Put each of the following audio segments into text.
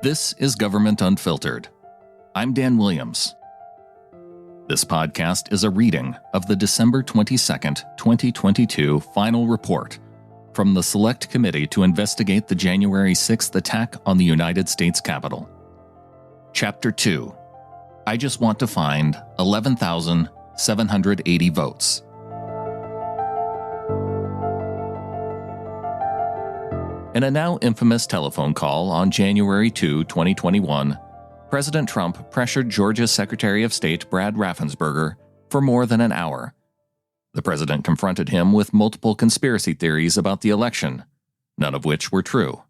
This is Government Unfiltered. I'm Dan Williams. This podcast is a reading of the December 22nd, 2022 final report from the Select Committee to investigate the January 6th attack on the United States Capitol. Chapter 2. I just want to find 11,780 votes. In a now infamous telephone call on January 2, 2021, President Trump pressured Georgia Secretary of State Brad Raffensperger for more than an hour. The president confronted him with multiple conspiracy theories about the election, none of which were true.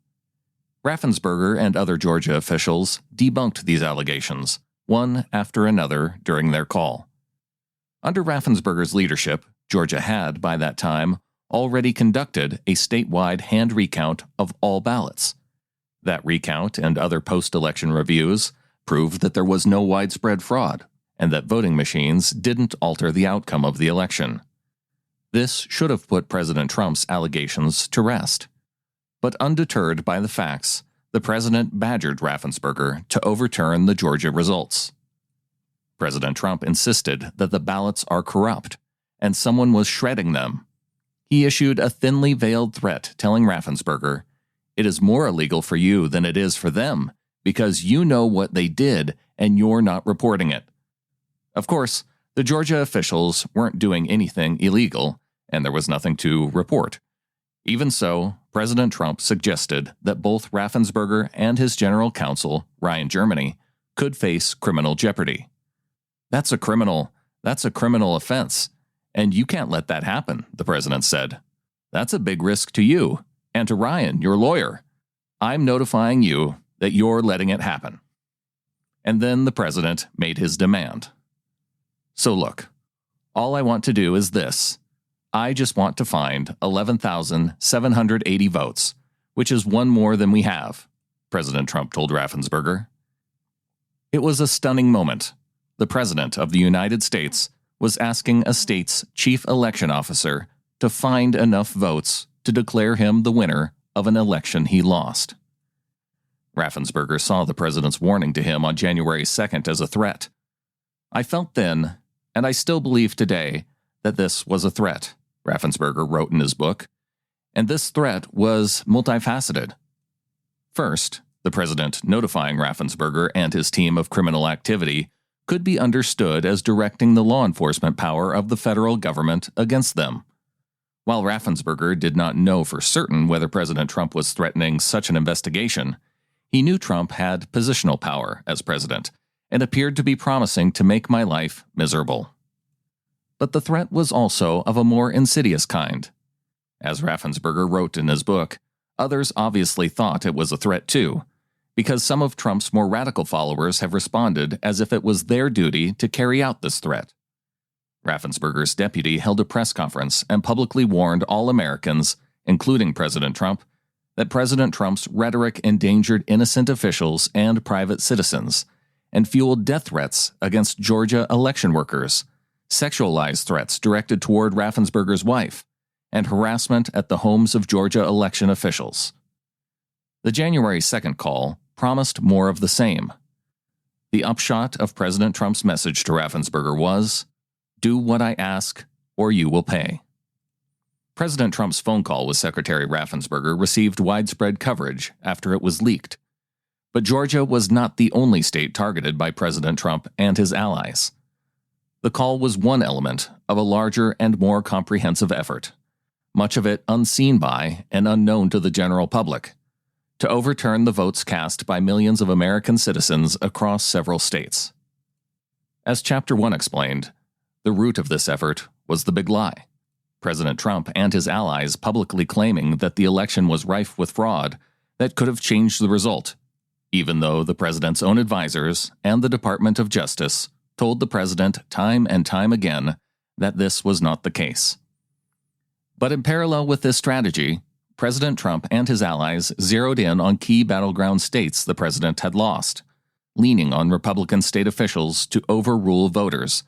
Raffensperger and other Georgia officials debunked these allegations, one after another, during their call. Under Raffensperger's leadership, Georgia had, by that time, already conducted a statewide hand recount of all ballots. That recount and other post-election reviews proved that there was no widespread fraud and that voting machines didn't alter the outcome of the election. This should have put President Trump's allegations to rest. But undeterred by the facts, the president badgered Raffensperger to overturn the Georgia results. President Trump insisted that the ballots are corrupt and someone was shredding them. He issued a thinly veiled threat telling Raffensperger, "It is more illegal for you than it is for them, because you know what they did and you're not reporting it." Of course, the Georgia officials weren't doing anything illegal, and there was nothing to report. Even so, President Trump suggested that both Raffensperger and his general counsel, Ryan Germany, could face criminal jeopardy. That's a criminal offense. And you can't let that happen, the president said. That's a big risk to you, and to Ryan, your lawyer. I'm notifying you that you're letting it happen. And then the president made his demand. So look, all I want to do is this. I just want to find 11,780 votes, which is one more than we have, President Trump told Raffensperger. It was a stunning moment. The President of the United States was asking a state's chief election officer to find enough votes to declare him the winner of an election he lost. Raffensperger saw the president's warning to him on January 2nd as a threat. "I felt then, and I still believe today, that this was a threat," Raffensperger wrote in his book, and this threat was multifaceted. First, the president notifying Raffensperger and his team of criminal activity could be understood as directing the law enforcement power of the federal government against them. While Raffensperger did not know for certain whether President Trump was threatening such an investigation, he knew Trump had positional power as president and appeared to be promising to make my life miserable. But the threat was also of a more insidious kind. As Raffensperger wrote in his book, others obviously thought it was a threat too, because some of Trump's more radical followers have responded as if it was their duty to carry out this threat. Raffensperger's deputy held a press conference and publicly warned all Americans, including President Trump, that President Trump's rhetoric endangered innocent officials and private citizens, and fueled death threats against Georgia election workers, sexualized threats directed toward Raffensperger's wife, and harassment at the homes of Georgia election officials. The January 2nd call promised more of the same. The upshot of President Trump's message to Raffensperger was, "Do what I ask, or you will pay." President Trump's phone call with Secretary Raffensperger received widespread coverage after it was leaked. But Georgia was not the only state targeted by President Trump and his allies. The call was one element of a larger and more comprehensive effort, much of it unseen by and unknown to the general public, to overturn the votes cast by millions of American citizens across several states. As Chapter 1 explained, the root of this effort was the big lie. President Trump and his allies publicly claiming that the election was rife with fraud that could have changed the result, even though the president's own advisors and the Department of Justice told the president time and time again that this was not the case. But in parallel with this strategy, President Trump and his allies zeroed in on key battleground states the president had lost, leaning on Republican state officials to overrule voters,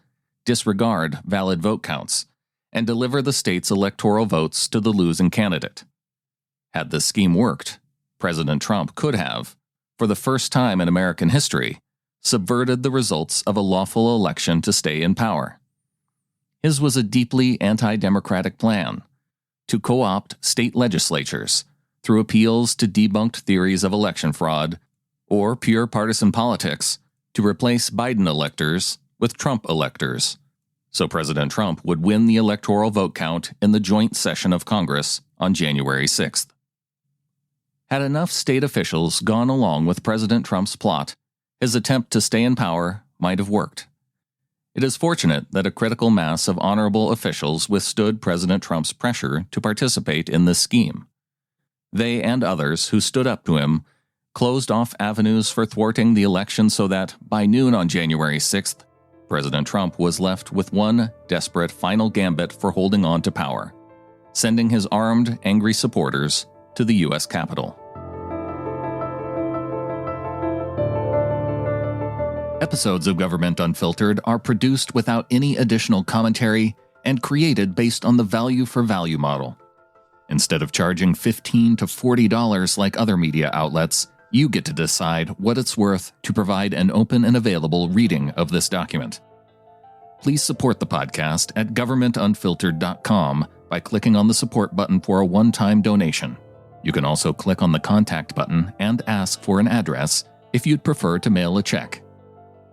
disregard valid vote counts, and deliver the state's electoral votes to the losing candidate. Had this scheme worked, President Trump could have, for the first time in American history, subverted the results of a lawful election to stay in power. His was a deeply anti-democratic plan to co-opt state legislatures through appeals to debunked theories of election fraud or pure partisan politics to replace Biden electors with Trump electors, so President Trump would win the electoral vote count in the joint session of Congress on January 6th. Had enough state officials gone along with President Trump's plot, his attempt to stay in power might have worked. It is fortunate that a critical mass of honorable officials withstood President Trump's pressure to participate in this scheme. They and others who stood up to him closed off avenues for thwarting the election so that, by noon on January 6th, President Trump was left with one desperate final gambit for holding on to power, sending his armed, angry supporters to the U.S. Capitol. Episodes of Government Unfiltered are produced without any additional commentary and created based on the value-for-value model. Instead of charging $15 to $40 like other media outlets, you get to decide what it's worth to provide an open and available reading of this document. Please support the podcast at governmentunfiltered.com by clicking on the support button for a one-time donation. You can also click on the contact button and ask for an address if you'd prefer to mail a check.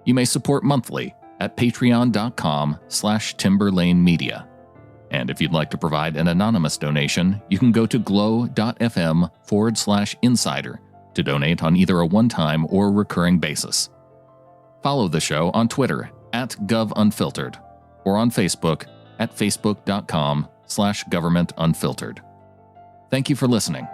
You may support monthly at patreon.com/timberlanemedia. And if you'd like to provide an anonymous donation, you can go to glow.fm/insider to donate on either a one-time or recurring basis. Follow the show on Twitter @GovUnfiltered or on Facebook at facebook.com/governmentunfiltered. Thank you for listening.